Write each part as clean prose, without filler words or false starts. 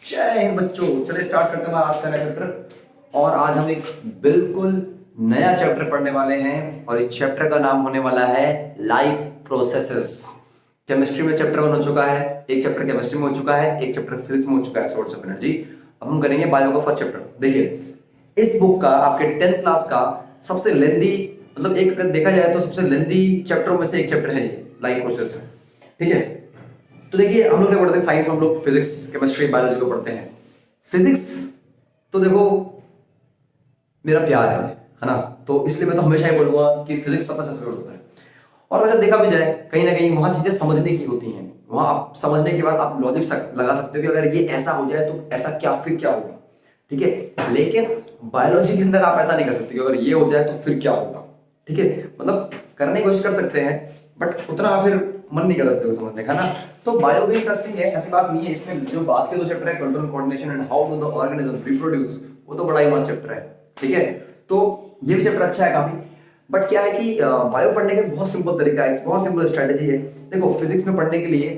जय हिंद बच्चों। चलिए स्टार्ट करते हैं हमारा आज का नया चैप्टर। और आज हम एक बिल्कुल नया चैप्टर पढ़ने वाले हैं और इस चैप्टर का नाम होने वाला है लाइफ प्रोसेसेस। केमिस्ट्री में चैप्टर 1 हो चुका है, एक चैप्टर केमिस्ट्री में हो चुका है, एक चैप्टर फिजिक्स में हो चुका है, सोर्स ऑफ एनर्जी। अब हम करेंगे बायो का फर्स्ट चैप्टर। देखिए, इस बुक का आपके 10th क्लास का सबसे लेंदी, मतलब एक अगर देखा जाए तो सबसे लेंदी चैप्टरों में से एक चैप्टर है ये लाइफ प्रोसेस। ठीक है, तो देखिए हम लोग क्या पढ़ते हैं, साइंस में हम लोग फिजिक्स केमिस्ट्री बायोलॉजी को पढ़ते हैं। फिजिक्स तो देखो मेरा प्यार है ना, तो इसलिए मैं तो हमेशा ही बोलूंगा कि फिजिक्स सबसे फेवरेट होता है। और वैसे देखा भी जाए कहीं ना कहीं वहां चीजें समझने की होती हैं, वहां आप समझने के बाद आप लॉजिक लगा सकते हो कि अगर ये ऐसा हो जाए तो ऐसा क्या, फिर क्या होगा। ठीक है, लेकिन बायोलॉजी के अंदर आप ऐसा नहीं कर सकते कि अगर ये हो जाए तो फिर क्या होगा। ठीक है, मतलब करने की कोशिश कर सकते हैं बट उतना फिर मन नहीं करता चीजों को समझने का ना। तो बायो भी इंटरेस्टिंग है, ऐसी बात नहीं है। इसमें जो बात के दो चैप्टर है, control coordination and how do the organism reproduce, वो तो बड़ा ही मस्त चैप्टर है। ठीक है, तो ये भी चैप्टर अच्छा है काफी। बट क्या है कि बायो पढ़ने का बहुत सिंपल तरीका है, बहुत सिंपल स्ट्रेटेजी है। देखो फिजिक्स में पढ़ने के लिए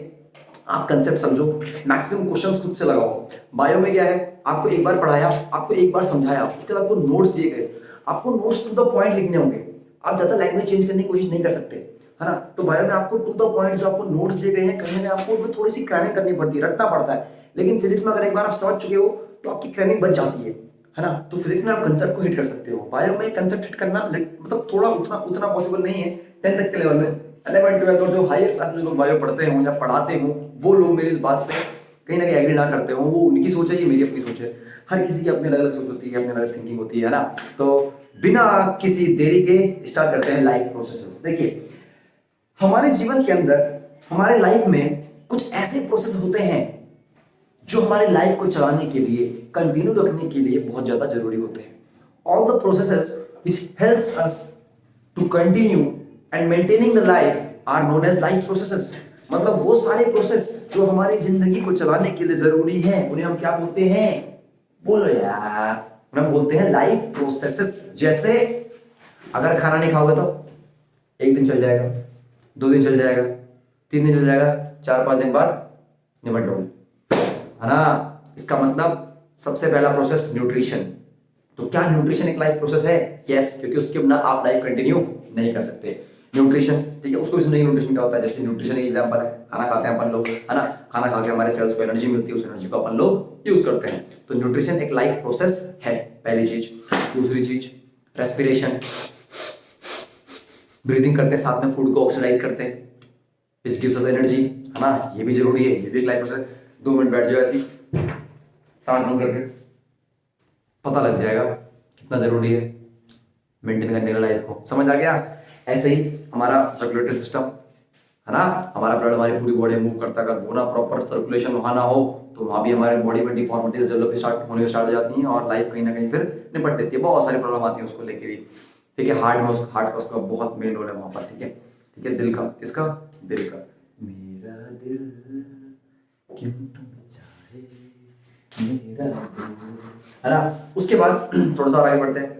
आप कंसेप्ट समझो, मैक्सिमम क्वेश्चंस खुद से लगाओ। बायो में क्या है, आपको एक बार पढ़ाया, आपको एक बार समझाया, उसके बाद आपको नोट्स दिए गए, आपको नोट्स टू द पॉइंट लिखने होंगे। आप ज्यादा लैंग्वेज चेंज करने की कोशिश नहीं कर सकते, है ना। तो बायो में आपको टू द पॉइंट जो आपको नोट्स दिए गए हैं, कहीं ना कहीं आपको उसमें थोड़ी सी क्रैमिंग करनी पड़ती है, रटना पड़ता है। लेकिन फिजिक्स में अगर एक बार आप समझ चुके हो तो आपकी क्रैमिंग बच जाती है ना। तो फिजिक्स में आप कंसेप्ट को हिट कर सकते हो, बायो में कंसेप्ट हिट करना मतलब थोड़ा उतना उतना पॉसिबल नहीं है 10 तक के लेवल में। 11 12 और जो हायर क्लास में लोग बायो पढ़ते हो या पढ़ाते हो, वो लोग मेरी इस बात से कहीं ना कहीं एग्री ना करते हो। वो उनकी सोच है, ये मेरी अपनी सोच है। हर किसी की अपनी अलग अलग सोच होती है, अपनी अलग थिंकिंग होती है ना। तो बिना किसी देरी के स्टार्ट करते हैं लाइफ प्रोसेसेस। देखिए, हमारे जीवन के अंदर, हमारे लाइफ में कुछ ऐसे प्रोसेस होते हैं जो हमारे लाइफ को चलाने के लिए, कंटिन्यू रखने के लिए बहुत ज्यादा जरूरी होते हैं। All the processes which helps us to continue and maintaining the life are known as life processes. मतलब वो सारे प्रोसेस जो हमारी जिंदगी को चलाने के लिए जरूरी हैं, उन्हें हम क्या बोलते हैं, बोलो यार, उन्हें बोलते हैं लाइफ प्रोसेसेस। जैसे अगर खाना नहीं खाओगे तो एक दिन चल जाएगा, 2 दिन चल जाएगा, 3 दिन चल जाएगा, 4-5 दिन बाद निपट लोगे, है ना। इसका मतलब सबसे पहला प्रोसेस न्यूट्रिशन। तो क्या न्यूट्रिशन एक लाइफ प्रोसेस है? यस, क्योंकि उसके बिना आप लाइफ कंटिन्यू नहीं कर सकते। न्यूट्रिशन, ठीक है, उसको भी समझेंगे न्यूट्रिशन क्या होता है। जैसे न्यूट्रिशन एक एग्जांपल है, खाना खाते हैं अपन लोग, है ना। खाना खा के हमारे सेल्स को एनर्जी मिलती है, उस एनर्जी को अपन लोग यूज करते हैं। तो न्यूट्रिशन एक लाइफ प्रोसेस है, पहली चीज। दूसरी चीज रेस्पिरेशन, ब्रीदिंग करते हैं, साथ में फूड को ऑक्सीडाइज करते हैं, विच गिव्स अस एनर्जी, है ना। ये भी जरूरी है, ये भी एक लाइफ प्रोसेस। 2 मिनट बैठ जाओ ऐसी सांस बंद करके, पता लग जाएगा कितना जरूरी है मेंटेन करने का लाइफ को। समझ आ गया? ऐसे ही हमारा सर्कुलेटरी सिस्टम, है ना, हमारा ब्लड हमारी पूरी बॉडी मूव करता है। अगर वो ना प्रॉपर सर्कुलेशन वहां ना हो तो वहां भी हमारे बॉडी में डिफॉर्मिटीज डेवलप होने स्टार्ट हो जाती हैं और लाइफ कहीं ना कहीं फिर निपट देती है। बहुत सारी प्रॉब्लम आती है उसको लेके भी। ठीक है, हार्ट का उसका बहुत मेन रोल है वहां पर। ठीक है, ठीक है, दिल का, किसका, दिल का। मेरा दिल क्यों तुम चाहे मेरा दिल, है ना। उसके बाद थोड़ा सा और आगे बढ़ते हैं,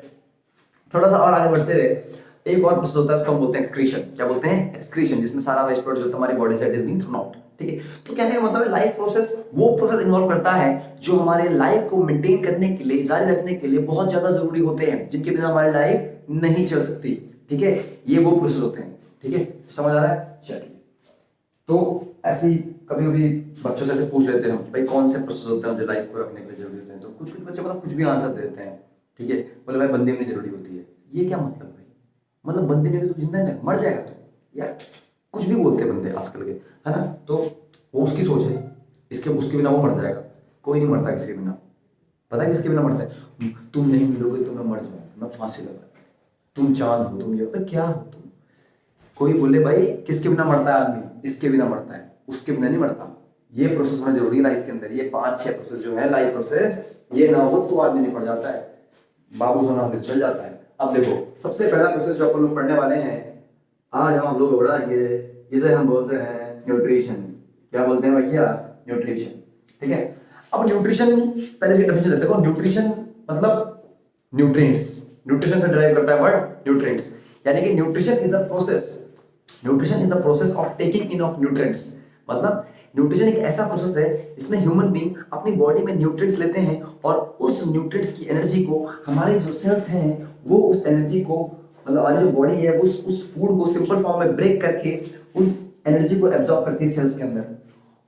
थोड़ा सा और आगे बढ़ते हुए एक और प्रोसेस होता है, उसको हम बोलते हैं एक्सक्रीशन। क्या बोलते हैं? एक्सक्रीशन, जिसमें सारा वेस्ट प्रोडक्ट जो हमारी बॉडी से it is being thrown out. ठीक है, तो कहने का मतलब है लाइफ प्रोसेस वो प्रोसेस इन्वॉल्व करता है जो हमारे लाइफ को मेंटेन करने के लिए, जारी रखने के लिए बहुत ज्यादा जरूरी होते हैं, जिनके बिना हमारी लाइफ नहीं चल सकती। ठीक है, ये वो प्रोसेस होते हैं। ठीक है, समझ आ रहा है? चलिए, तो ऐसे ही कभी कभी बच्चों से ऐसे पूछ लेते हैं कि भाई कौन से प्रोसेस होते हैं जो लाइफ को रखने के लिए जरूरी होते हैं। तो कुछ कुछ बच्चे मतलब कुछ भी आंसर दे देते हैं। ठीक है, बोले भाई बंदी होनी जरूरी होती है। ये क्या मतलब भाई? मतलब बंदी नहीं तो जिंदा नहीं, मर जाएगा तो यार, कुछ भी बोलते हैं बंदे आजकल के, है ना। तो वो उसकी सोच है, उसके बिना वो मर जाएगा। कोई नहीं मरता किसी के बिना। पता है किसके बिना मरता है? तुम नहीं मिलोगे तो मैं मर जाऊंगा, मैं फांसी लगा, तुम चांद हो, तुम ये हो, क्या हो तुम। कोई बोले भाई किसके बिना मरता है आदमी? इसके बिना मरता है, उसके बिना नहीं मरता। ये प्रोसेस होना जरूरी है लाइफ के अंदर। ये 5-6 प्रोसेस जो है लाइफ प्रोसेस, ये ना हो तो आदमी निपट जाता है, बाबू सोना फिर चल जाता है। अब देखो, सबसे पहला प्रोसेस जो अपन लोग पढ़ने वाले हैं आज, हम लोग पढ़ाएंगे, इसे हम बोलते हैं न्यूट्रिशन। क्या बोलते हैं भैया? न्यूट्रिशन। ठीक है, अब न्यूट्रिशन पहले से डेफिनेशन देते हैं। न्यूट्रिशन मतलब न्यूट्रिएंट्स, न्यूट्रिशन से डिराइव करता है वर्ड न्यूट्रिएंट्स। यानी कि nutrition is a process, nutrition is the process of taking in of nutrients. मतलब न्यूट्रिशन एक ऐसा प्रोसेस है जिसमें ह्यूमन बीइंग अपनी बॉडी में न्यूट्रिएंट्स लेते हैं और उस न्यूट्रिएंट्स की एनर्जी को हमारे जो सेल्स हैं वो उस एनर्जी को, मतलब हमारी जो बॉडी है उस फूड को सिंपल फॉर्म में ब्रेक करके उस एनर्जी को एब्जॉर्ब करती है सेल्स के अंदर,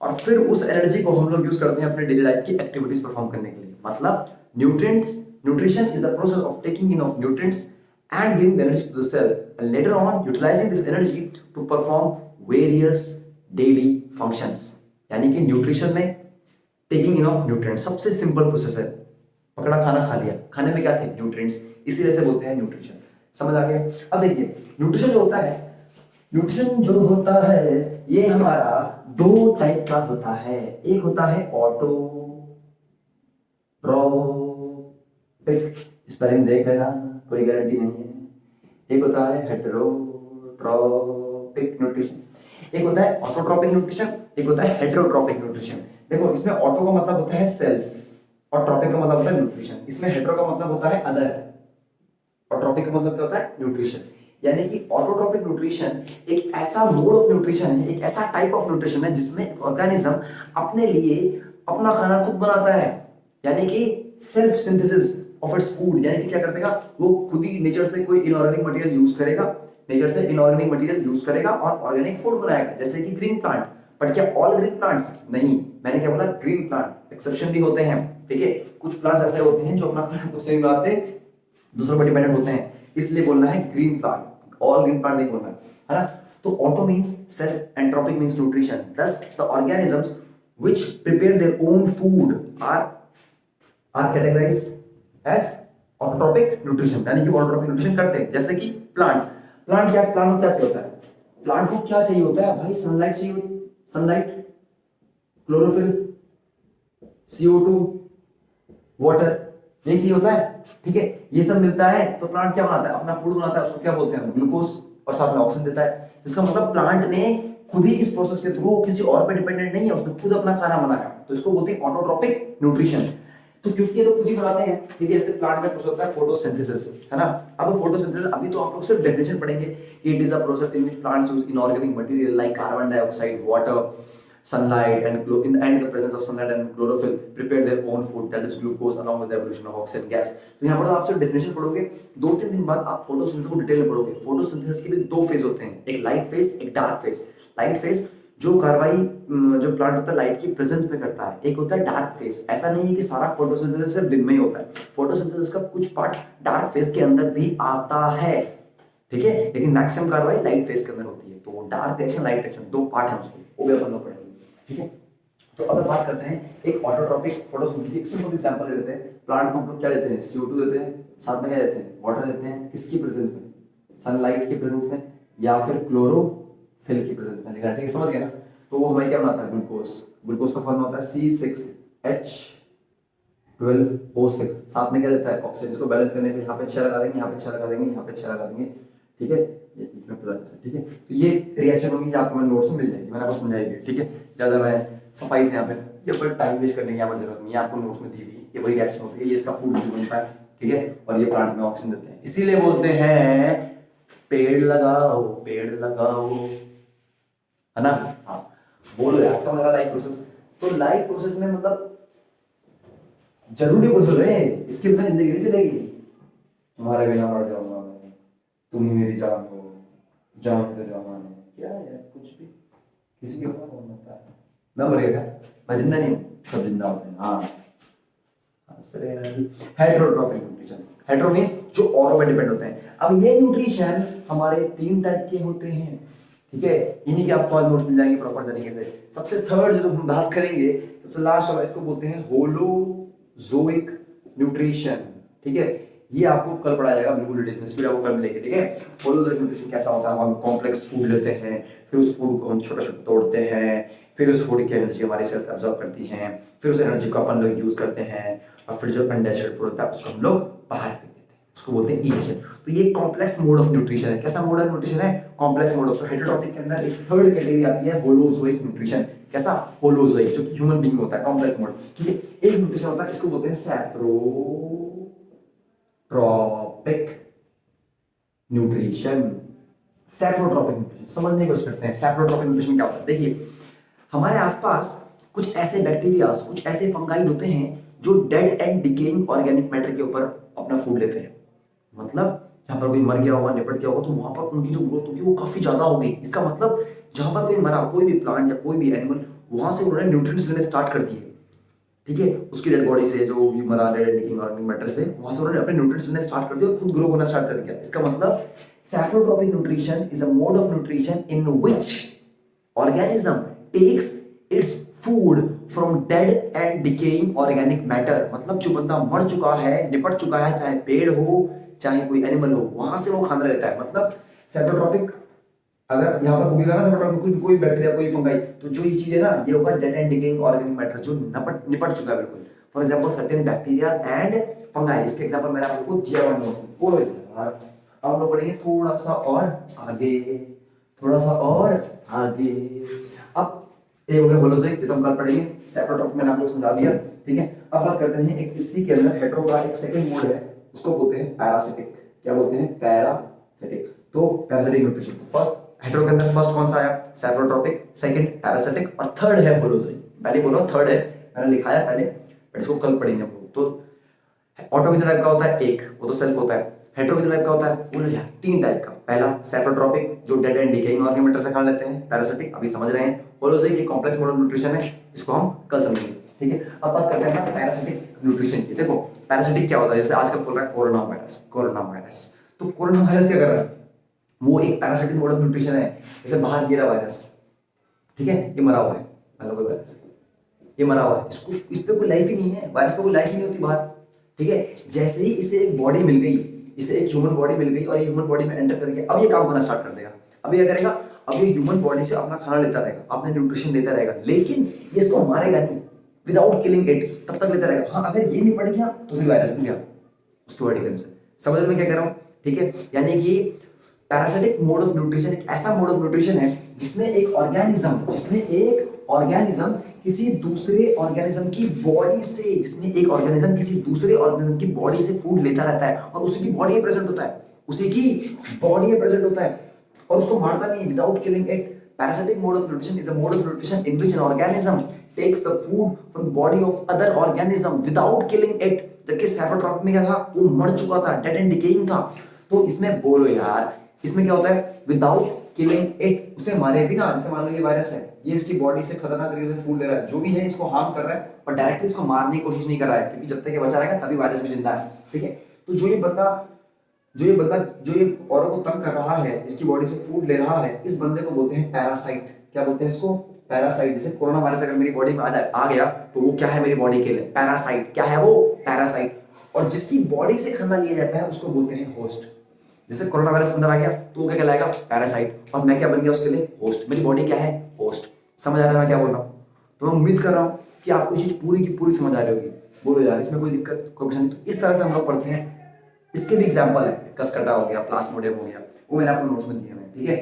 और फिर उस एनर्जी को हम लोग यूज करते हैं अपने डेली लाइफ की एक्टिविटीज परफॉर्म करने के लिए। मतलब nutrition is a process of taking in of nutrients and giving the energy to the cell and later on utilizing this energy to perform various daily functions। यानी कि nutrition में taking in of nutrients सबसे simple process है। पकड़ा खाना खा लिया, खाने में क्या थे? न्यूट्रिएंट्स, इसीलिए से बोलते हैं न्यूट्रिशन। समझ आ गया? अब देखिए न्यूट्रिशन जो होता है, न्यूट्रिशन जो होता है ये हमारा दो टाइप का होता है। एक होता है ऑटोट्रॉपिक, स्पेलिंग देख लेना, कोई गारंटी नहीं है। एक होता है हेटेरोट्रॉपिक न्यूट्रिशन, एक होता है ऑटोट्रॉपिक न्यूट्रिशन, एक होता है हेटेरोट्रॉपिक न्यूट्रिशन। देखो इसमें ऑटो का मतलब होता है सेल्फ और ट्रॉपिक का मतलब होता है न्यूट्रिशन। इसमें हेटेरो का मतलब होता है अदर और ट्रॉपिक का मतलब क्या होता है? न्यूट्रिशन। यानी कि ऑटोट्रॉपिक न्यूट्रिशन एक ऐसा मोड ऑफ न्यूट्रिशन है, एक ऐसा टाइप ऑफ न्यूट्रिशन है जिसमें एक ऑर्गेनिज्म अपने लिए अपना खाना खुद बनाता है, यानी कि self synthesis of its food. यानी कि क्या करतेगा वो खुद ही नेचर से कोई इनऑर्गेनिक मटेरियल यूज करेगा, नेचर से इनऑर्गेनिक मटेरियल यूज करेगा और ऑर्गेनिक फूड बनाएगा, जैसे कि ग्रीन प्लांट। बट क्या ऑल ग्रीन प्लांट्स? नहीं, मैंने क्या बोला? ग्रीन प्लांट, एक्सेप्शन भी होते हैं, ठीक है। कुछ प्लांट्स ऐसे होते हैं जो अपना खाना खुद से बनाते हैं, दूसरों पर डिपेंडेंट होते हैं, इसलिए बोलना है green plant, all green plant नहीं बोलना है ना। तो auto means self and trophic means nutrition. thus the organisms which prepare their own food are categorized as autotrophic nutrition, यानी कि ऑटोट्रॉपिक न्यूट्रिशन करते हैं। जैसे कि प्लांट क्या प्लांट को क्या चाहिए होता है? प्लांट को क्या चाहिए होता है भाई? सनलाइट चाहिए, सनलाइट, क्लोरोफिल, CO2, वाटर, यही चाहिए होता है, ठीक है। ये सब मिलता है तो प्लांट क्या बनाता है? अपना फूड बनाता है, उसको क्या बोलते हैं? ग्लूकोज, और साथ में ऑक्सीजन देता है। इसका मतलब प्लांट ने खुद ही इस प्रोसेस के थ्रू किसी और पे डिपेंडेंट नहीं है, उसने खुद अपना खाना बनाया, तो इसको बोलते हैं ऑटोट्रॉपिक न्यूट्रिशन। तो क्योंकि ये तो खुद ही बनाते हैं, ठीक है। जैसे प्लांट का प्रोसेस होता है फोटोसिंथेसिस, है ना। अब फोटोसिंथेसिस अभी तो आप लोग सिर्फ डेफिनेशन पढ़ेंगे कि it is a process in which plants use inorganic material like carbon dioxide, water, sunlight and in the presence of sunlight and chlorophyll prepare their own food, that is glucose, along with the evolution of oxygen gas। तो यहाँ पर आप सिर्फ definition पढ़ोगे, 2-3 दिन बाद आप photosynthesis को डिटेल में पढ़ोगे। फोटोसिंथेसिस के भी दो फेज होते हैं, एक लाइट फेज, एक डार्क फेज। लाइट फेज जो कार्रवाई जो प्लांट होता है लाइट की प्रेजेंस में करता है, एक होता है डार्क फेज। ऐसा नहीं है कि सारा फोटोसिंथेसिस सिर्फ दिन में ही होता है, फोटोसिंथेसिस का कुछ पार्ट डार्क फेज के अंदर भी आता है, ठीक है, लेकिन मैक्सिमम कार्रवाई लाइट फेज के अंदर होती है। तो डार्क रिएक्शन, लाइट रिएक्शन, दो पार्ट है उसको, वो भी अपन लोग पढ़ेंगे, ठीक है। तो अब बात करते हैं एक ऑटोट्रॉपिक फोटोसिंथेसिस। एक सिंपल एग्जांपल ले लेते हैं। प्लांट को हम लोग क्या देते हैं? CO2 देते हैं, साथ में क्या देते हैं? वाटर देते हैं। किसकी प्रेजेंस में? सनलाइट की प्रेजेंस में या फिर क्लोरोफिल की प्रेजेंस में, ठीक है, समझ गए ना। तो वो हमें क्या बनाता है? ग्लूकोज। ग्लूकोज का फॉर्मूला होता है C6H12O6। साथ में क्या देता है? ऑक्सीजन। इसको बैलेंस करने के लिए यहाँ पे 6 लगा देंगे, यहाँ पे 6 लगा देंगे, यहाँ पे 6 लगा देंगे, ठीक है, ये इसमें प्लस है, ठीक है। तो ये रिएक्शन होगी, आपको मैं नोट्स में मिल जाएगी, मैंने आपको समझाई दी, ठीक है। ज़्यादा मैं सफाई से यहाँ पे ये पर टाइम वेस्ट करने की यहाँ पर जरूरत नहीं है, आपको नोट्स में दी हुई ये वही रिएक्शन होती है, ये इसका फूड बनता है, ठीक है। और ये प्लांट में ऑक्सीजन देते हैं, इसीलिए बोलते हैं पेड़ लगाओ, पेड़ लगाओ, है ना। हाँ बोलो यार, समझ लगा लाइफ प्रोसेस। तो लाइफ प्रोसेस में मतलब जरूरी प्रोसेस है, इसके बिना जिंदगी नहीं चलेगी। तुम्हारे बिना मर जाऊंगा मैं, तुम ही मेरी जान हो, जान तो जवान है, क्या यार कुछ भी किसी के ऊपर कौन होता है? मैं मरेगा, मैं जिंदा नहीं हूँ, सब जिंदा होते हैं। हाँ हेटेरोट्रॉपिक न्यूट्रिशन, हेटेरो मींस जो और पे डिपेंड होते हैं। अब ये न्यूट्रिशन हमारे 3 टाइप के होते हैं, ठीक है। इन्हीं के आपको नोट्स मिल जाएंगे प्रॉपर तरीके से। सबसे थर्ड जो हम बात करेंगे, सबसे लास्ट वाला, इसको बोलते हैं होलोजोइक न्यूट्रिशन, ठीक है। ये आपको कल पढ़ाया जाएगा बिल्कुल डिटेल में, स्पीड आपको कल मिलेगी, ठीक है। होलोजोइक न्यूट्रिशन कैसा होता है? हम कॉम्प्लेक्स फूड लेते हैं, फिर उस फूड को हम छोटा छोटा तोड़ते हैं, फिर उस फूड की एनर्जी हमारी सेल्स एब्जॉर्ब करती हैं, फिर उस एनर्जी को अपन लोग यूज करते हैं, और फिर जो अनडाइजेस्टेड फूड होता है उसको हम लोग बाहर फेंक देते हैं, उसको बोलते हैं डाइजेशन। तो ये कॉम्प्लेक्स मोड ऑफ न्यूट्रिशन है। कैसा मोड ऑफ न्यूट्रिशन है? Complex mode of. तो हेटेरोट्रॉपिक के अंदर एक थर्ड कैटेगरी आती है होलोजोइक न्यूट्रिशन। कैसा? होलोजोइक, जो कि ह्यूमन बीइंग में होता है, कॉम्प्लेक्स मोड, ठीक है। एक न्यूट्रिशन होता है, इसको बोलते हैं सैप्रोट्रॉपिक न्यूट्रिशन। सैप्रोट्रॉपिक न्यूट्रिशन समझने की कोशिश करते हैं। सैप्रोट्रॉपिक न्यूट्रिशन क्या होता है? देखिए हमारे आसपास कुछ ऐसे बैक्टीरियाज, कुछ ऐसे फंगाई होते हैं जो dead and decaying organic matter के ऊपर अपना फूड लेते हैं। मतलब जहाँ पर कोई मर गया होगा, निपट गया होगा, तो वहां पर उनकी जो ग्रोथ होगी वो काफी ज्यादा होगी। इसका मतलब जहां पर कोई मरा, कोई भी प्लांट या कोई भी एनिमल, वहां से उन्होंने न्यूट्रिएंट्स लेने स्टार्ट कर दिए। ठीक है, उसकी डेड बॉडी से, जो भी मरा dead and decaying organic matter से, वहां से उन्होंने अपने न्यूट्रिएंट्स लेने स्टार्ट कर दिया और खुद ग्रो होना स्टार्ट कर दिया। इसका मतलब saprotrophic nutrition is a mode of nutrition in which organism takes its food from dead and decaying organic matter। मतलब जो बंदा मर चुका है, निपट चुका है, चाहे पेड़ हो चाहे कोई एनिमल हो, वहां से वो खाना लेता है। मतलब सेप्रोट्रॉपिक, अगर यहाँ पर बोलेगा ना सेप्रोट्रॉपिक कोई बैक्टीरिया, कोई फंगाई, तो जो ये चीज है ना, ये होगा dead and decaying organic matter, जो निपट चुका है बिल्कुल। For example certain bacteria and fungi. इसके एग्जांपल मैंने आपको दिया हुआ। अब हम लोग पढ़ेंगे थोड़ा सा और आगे, थोड़ा सा और आगे। अब ये हो गया होलोजोइक, ये तो हम कल पढ़ेंगे। सेप्रोट्रॉपिक मैंने आपको समझा दिया। ठीक है, अब बात करते हैं एक इसी के अंदर हेटेरो का एक सेकंड मोड है, उसको बोलते हैं पैरासिटिक। क्या बोलते हैं? पैरासिटिक। तो पैरासिटिक न्यूट्रिशन, फर्स्ट हेटेरो के अंदर फर्स्ट कौन सा आया? सेप्रोट्रॉपिक, सेकंड पैरासिटिक, और थर्ड है होलोजोइक। पहले बोलो थर्ड है, मैंने लिखाया पहले, बट इसको कल पढ़ेंगे हम लोग। तो ऑटो कितने टाइप का होता है? एक, वो तो सेल्फ होता है। हेटेरो कितने टाइप का होता है? वो तीन टाइप का। पहला सेप्रोट्रॉपिक, जो dead and decaying organic matter से खा लेते हैं। पैरासिटिक अभी समझ रहे हैं। होलोजोइक एक कॉम्प्लेक्स मोड ऑफ न्यूट्रिशन है, इसको हम कल समझेंगे। ठीक है, अब बात करते हैं पैरासिटिक न्यूट्रिशन की। देखो पैरासिटिक क्या होता है, जैसे आजकल बोल रहा है कोरोना वायरस, कोरोना वायरस। तो कोरोना वायरस क्या कर रहा है? वो एक पैरासिटिक मोड ऑफ न्यूट्रिशन है। जैसे बाहर गिरा वायरस, ठीक है, ये मरा हुआ है, मतलब कोई वायरस, ये मरा हुआ है, इसको, इस पे कोई लाइफ ही नहीं है, वायरस पे कोई लाइफ ही नहीं होती बाहर। ठीक है, जैसे ही इसे एक बॉडी मिल गई, इसे एक ह्यूमन बॉडी मिल गई और ये ह्यूमन बॉडी में एंटर करके अब ये काम करना स्टार्ट कर देगा। अब ये करेगा, अब ये ह्यूमन बॉडी से अपना खाना लेता रहेगा, अपना न्यूट्रिशन लेता रहेगा, लेकिन ये इसको मारेगा नहीं, विदाउट किलिंग इट, तब तक लेता रहेगा। हाँ, अगर ये नहीं पड़ गया तो फिर वायरस मिल गया उसकी बॉडी के अंदर। समझ में क्या कह रहा हूँ? ठीक है, यानी कि पैरासिटिक मोड ऑफ न्यूट्रिशन एक ऐसा मोड ऑफ न्यूट्रिशन है जिसमें एक ऑर्गेनिज्म किसी दूसरे ऑर्गेनिज्म की बॉडी से, जिसमें एक ऑर्गेनिज्म किसी दूसरे ऑर्गेनिज्म की बॉडी से फूड लेता रहता है और उसी की बॉडी में प्रेजेंट होता है, उसी की बॉडी में प्रेजेंट होता है और उसको मारता नहीं, without killing it. Parasitic mode of nutrition is a mode of nutrition in which an organism takes the food from body of other organism without killing it. जबकि सेप्रोट्रॉपिक में क्या था? वो मर चुका था, डेड एंड डिकेइंग था। तो इसमें बोलो यार, इसमें क्या होता है? विदाउट किलिंग इट, उसे मारे भी ना। जैसे मान लो ये वायरस है, ये इसकी बॉडी से खतरनाक तरीके से फूड ले रहा है, जो भी है इसको हार्म कर रहा है, और डायरेक्टली इसको मारने की कोशिश नहीं कर रहा है, क्योंकि जब तक ये बचा रहेगा तभी वायरस भी जिंदा है। ठीक है, तो जो ये औरों को तंग कर रहा है, इसकी बॉडी से फूड ले रहा है, इस बंदे को बोलते हैं पैरासाइट। क्या बोलते हैं इसको? पैरासाइट। जैसे कोरोना वायरस अगर मेरी बॉडी में आ गया तो वो क्या है मेरी बॉडी के लिए? पैरासाइट। क्या है वो? पैरासाइट। और जिसकी बॉडी से खाना लिया जाता है उसको बोलते हैं होस्ट। जैसे कोरोना वायरस अंदर आ गया तो वो क्या कहलाएगा? पैरासाइट। और मैं क्या बन गया उसके लिए? होस्ट। मेरी बॉडी क्या है? होस्ट। समझ आ रहा है मैं क्या बोल रहा हूँ? तो मैं उम्मीद कर रहा हूँ कि आपको चीज पूरी की पूरी समझ आ रही होगी। बोलो यार, इसमें कोई दिक्कत, कोई परेशानी? तो इस तरह से हम लोग पढ़ते हैं। इसके भी एग्जाम्पल है, कसकटा हो गया, प्लास्मोडियम हो गया, वो मैंने आपको नोट्स में दिए हैं। ठीक है,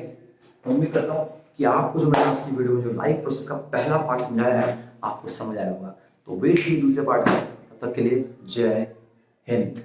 तो उम्मीद करता हूँ कि आपको जो मैंने आज की वीडियो में जो लाइफ प्रोसेस का पहला पार्ट समझाया है आपको समझ आया होगा। तो वेट कीजिए दूसरे पार्ट में, तब तक के लिए जय हिंद।